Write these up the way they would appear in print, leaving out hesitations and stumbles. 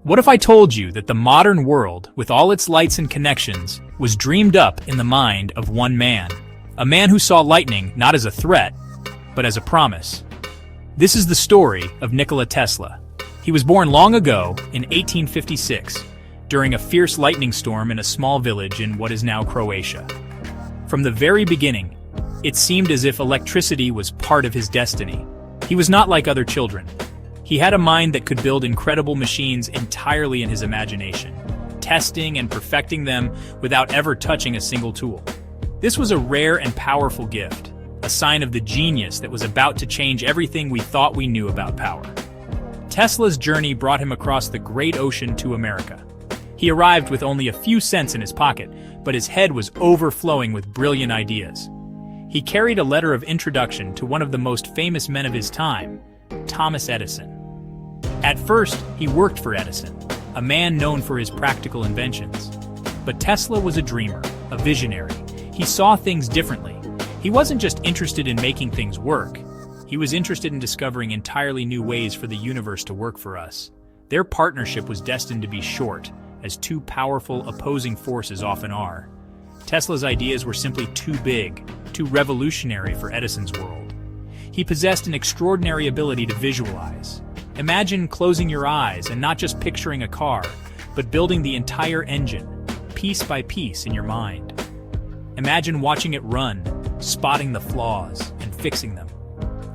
What if I told you that the modern world, with all its lights and connections, was dreamed up in the mind of one man? A man who saw lightning not as a threat, but as a promise. This is the story of Nikola Tesla. He was born long ago in 1856, during a fierce lightning storm in a small village in what is now Croatia. From the very beginning, it seemed as if electricity was part of his destiny. He was not like other children. He had a mind that could build incredible machines entirely in his imagination, testing and perfecting them without ever touching a single tool. This was a rare and powerful gift, a sign of the genius that was about to change everything we thought we knew about power. Tesla's journey brought him across the great ocean to America. He arrived with only a few cents in his pocket, but his head was overflowing with brilliant ideas. He carried a letter of introduction to one of the most famous men of his time, Thomas Edison. At first, he worked for Edison, a man known for his practical inventions. But Tesla was a dreamer, a visionary. He saw things differently. He wasn't just interested in making things work. He was interested in discovering entirely new ways for the universe to work for us. Their partnership was destined to be short, as two powerful, opposing forces often are. Tesla's ideas were simply too big, too revolutionary for Edison's world. He possessed an extraordinary ability to visualize. Imagine closing your eyes and not just picturing a car, but building the entire engine, piece by piece in your mind. Imagine watching it run, spotting the flaws, and fixing them,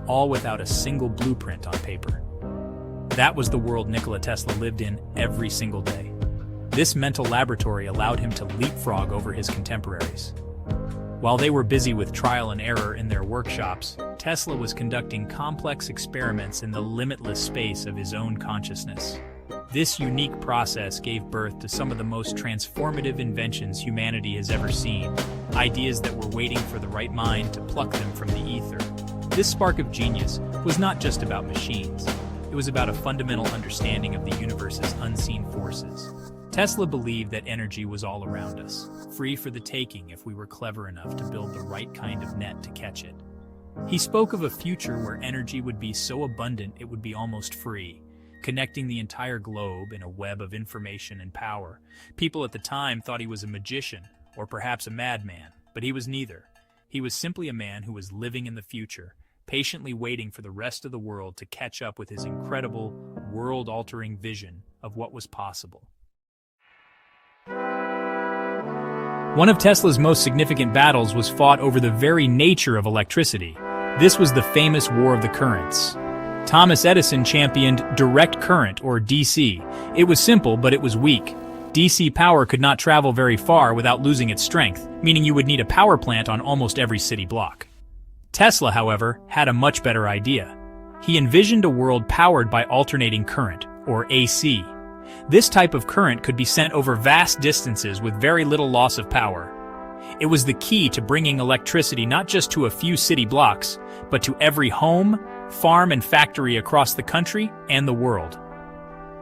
all without a single blueprint on paper. That was the world Nikola Tesla lived in every single day. This mental laboratory allowed him to leapfrog over his contemporaries. While they were busy with trial and error in their workshops, Tesla was conducting complex experiments in the limitless space of his own consciousness. This unique process gave birth to some of the most transformative inventions humanity has ever seen, ideas that were waiting for the right mind to pluck them from the ether. This spark of genius was not just about machines. It was about a fundamental understanding of the universe's unseen forces. Tesla believed that energy was all around us, free for the taking if we were clever enough to build the right kind of net to catch it. He spoke of a future where energy would be so abundant it would be almost free, connecting the entire globe in a web of information and power. People at the time thought he was a magician, or perhaps a madman, but he was neither. He was simply a man who was living in the future, patiently waiting for the rest of the world to catch up with his incredible, world-altering vision of what was possible. One of Tesla's most significant battles was fought over the very nature of electricity. This was the famous War of the Currents. Thomas Edison championed direct current, or DC. It was simple, but it was weak. DC power could not travel very far without losing its strength, meaning you would need a power plant on almost every city block. Tesla, however, had a much better idea. He envisioned a world powered by alternating current, or AC. This type of current could be sent over vast distances with very little loss of power. It was the key to bringing electricity not just to a few city blocks, but to every home, farm, and factory across the country and the world.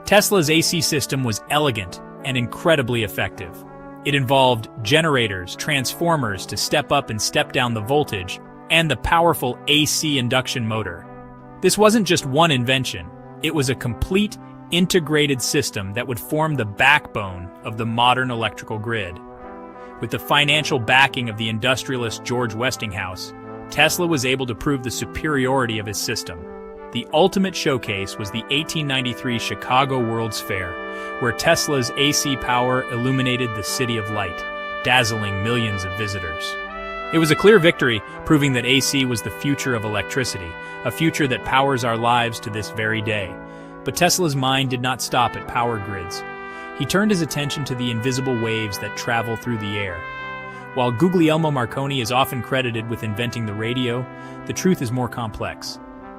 Tesla's AC system was elegant and incredibly effective. It involved generators, transformers to step up and step down the voltage, and the powerful AC induction motor. This wasn't just one invention, it was a complete, integrated system that would form the backbone of the modern electrical grid. With the financial backing of the industrialist George Westinghouse, Tesla was able to prove the superiority of his system. The ultimate showcase was the 1893 Chicago World's Fair, where Tesla's AC power illuminated the City of Light, dazzling millions of visitors. It was a clear victory, proving that AC was the future of electricity, a future that powers our lives to this very day. But Tesla's mind did not stop at power grids. He turned his attention to the invisible waves that travel through the air. While Guglielmo Marconi is often credited with inventing the radio, the truth is more complex.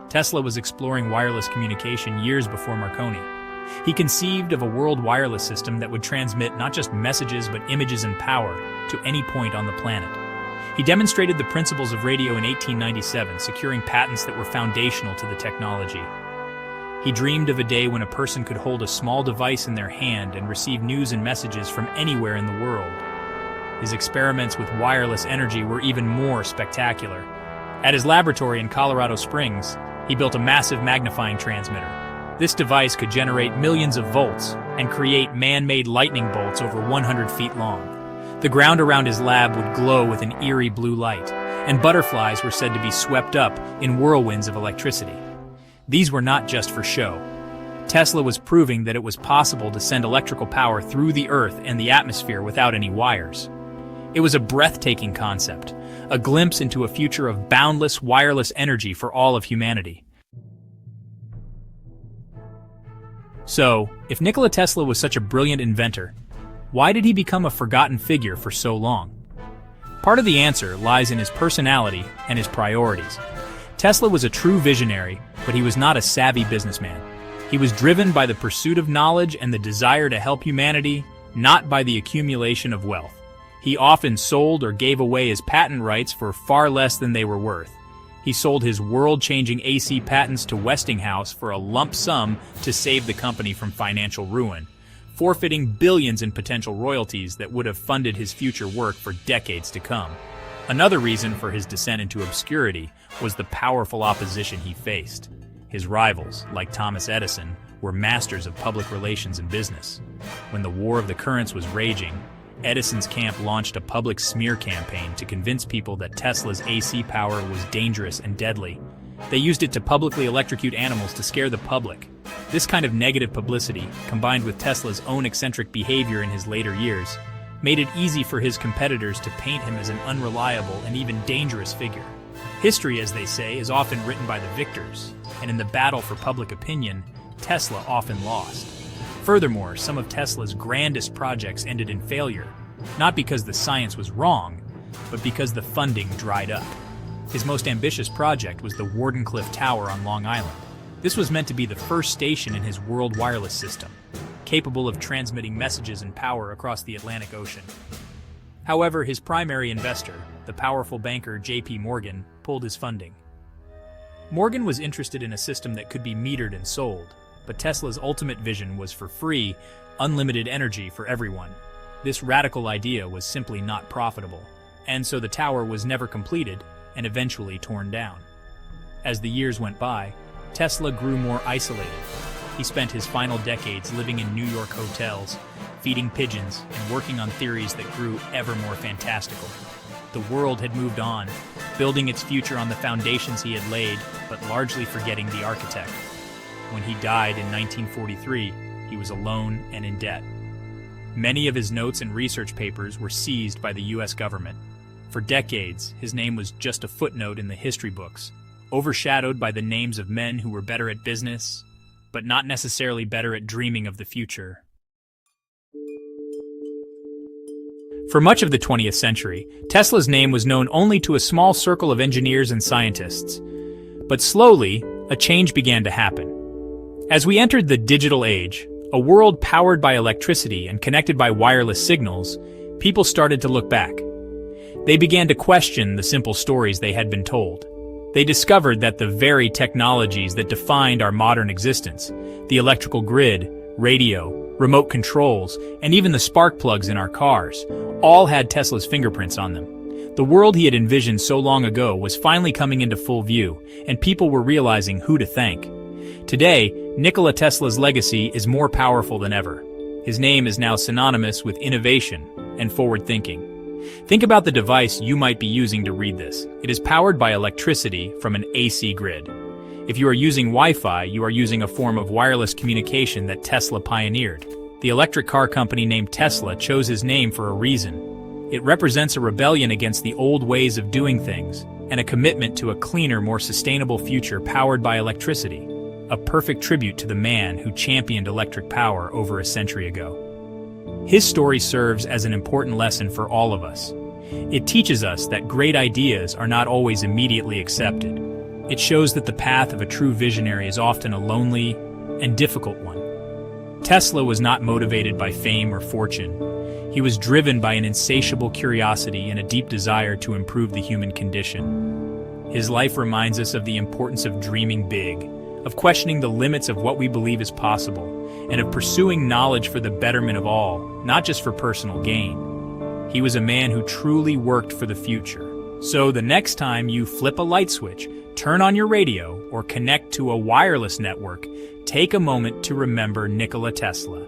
Tesla was exploring wireless communication years before Marconi. He conceived of a world wireless system that would transmit not just messages but images and power to any point on the planet. He demonstrated the principles of radio in 1897, securing patents that were foundational to the technology. He dreamed of a day when a person could hold a small device in their hand and receive news and messages from anywhere in the world. His experiments with wireless energy were even more spectacular. At his laboratory in Colorado Springs, he built a massive magnifying transmitter. This device could generate millions of volts and create man-made lightning bolts over 100 feet long. The ground around his lab would glow with an eerie blue light, and butterflies were said to be swept up in whirlwinds of electricity. These were not just for show. Tesla was proving that it was possible to send electrical power through the Earth and the atmosphere without any wires. It was a breathtaking concept, a glimpse into a future of boundless wireless energy for all of humanity. So, if Nikola Tesla was such a brilliant inventor, why did he become a forgotten figure for so long? Part of the answer lies in his personality and his priorities. Tesla was a true visionary, but he was not a savvy businessman. He was driven by the pursuit of knowledge and the desire to help humanity, not by the accumulation of wealth. He often sold or gave away his patent rights for far less than they were worth. He sold his world-changing AC patents to Westinghouse for a lump sum to save the company from financial ruin, forfeiting billions in potential royalties that would have funded his future work for decades to come. Another reason for his descent into obscurity was the powerful opposition he faced. His rivals, like Thomas Edison, were masters of public relations and business. When the War of the Currents was raging, Edison's camp launched a public smear campaign to convince people that Tesla's AC power was dangerous and deadly. They used it to publicly electrocute animals to scare the public. This kind of negative publicity, combined with Tesla's own eccentric behavior in his later years, made it easy for his competitors to paint him as an unreliable and even dangerous figure. History, as they say, is often written by the victors, and in the battle for public opinion, Tesla often lost. Furthermore, some of Tesla's grandest projects ended in failure, not because the science was wrong, but because the funding dried up. His most ambitious project was the Wardenclyffe Tower on Long Island. This was meant to be the first station in his world wireless system, capable of transmitting messages and power across the Atlantic Ocean. However, his primary investor, the powerful banker J.P. Morgan, pulled his funding. Morgan was interested in a system that could be metered and sold, but Tesla's ultimate vision was for free, unlimited energy for everyone. This radical idea was simply not profitable, and so the tower was never completed and eventually torn down. As the years went by, Tesla grew more isolated. He spent his final decades living in New York hotels, feeding pigeons, and working on theories that grew ever more fantastical. The world had moved on, building its future on the foundations he had laid, but largely forgetting the architect. When he died in 1943, he was alone and in debt. Many of his notes and research papers were seized by the U.S. government. For decades, his name was just a footnote in the history books, overshadowed by the names of men who were better at business, but not necessarily better at dreaming of the future. For much of the 20th century, Tesla's name was known only to a small circle of engineers and scientists. But slowly, a change began to happen. As we entered the digital age, a world powered by electricity and connected by wireless signals, people started to look back. They began to question the simple stories they had been told. They discovered that the very technologies that defined our modern existence, the electrical grid, radio, remote controls, and even the spark plugs in our cars, all had Tesla's fingerprints on them. The world he had envisioned so long ago was finally coming into full view, and people were realizing who to thank. Today, Nikola Tesla's legacy is more powerful than ever. His name is now synonymous with innovation and forward-thinking. Think about the device you might be using to read this. It is powered by electricity from an AC grid. If you are using Wi-Fi, you are using a form of wireless communication that Tesla pioneered. The electric car company named Tesla chose his name for a reason. It represents a rebellion against the old ways of doing things, and a commitment to a cleaner, more sustainable future powered by electricity. A perfect tribute to the man who championed electric power over a century ago. His story serves as an important lesson for all of us. It teaches us that great ideas are not always immediately accepted. It shows that the path of a true visionary is often a lonely and difficult one. Tesla was not motivated by fame or fortune. He was driven by an insatiable curiosity and a deep desire to improve the human condition. His life reminds us of the importance of dreaming big, of questioning the limits of what we believe is possible, and of pursuing knowledge for the betterment of all, not just for personal gain. He was a man who truly worked for the future, So the next time you flip a light switch, turn on your radio, or connect to a wireless network, take a moment to remember Nikola Tesla.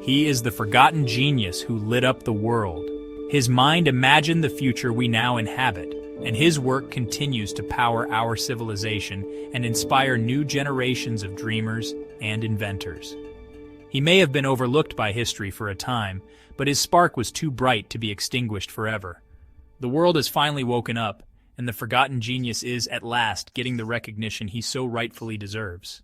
He is the forgotten genius who lit up the world. His mind imagined the future we now inhabit, and his work continues to power our civilization and inspire new generations of dreamers and inventors. He may have been overlooked by history for a time, but his spark was too bright to be extinguished forever. The world has finally woken up, and the forgotten genius is, at last, getting the recognition he so rightfully deserves.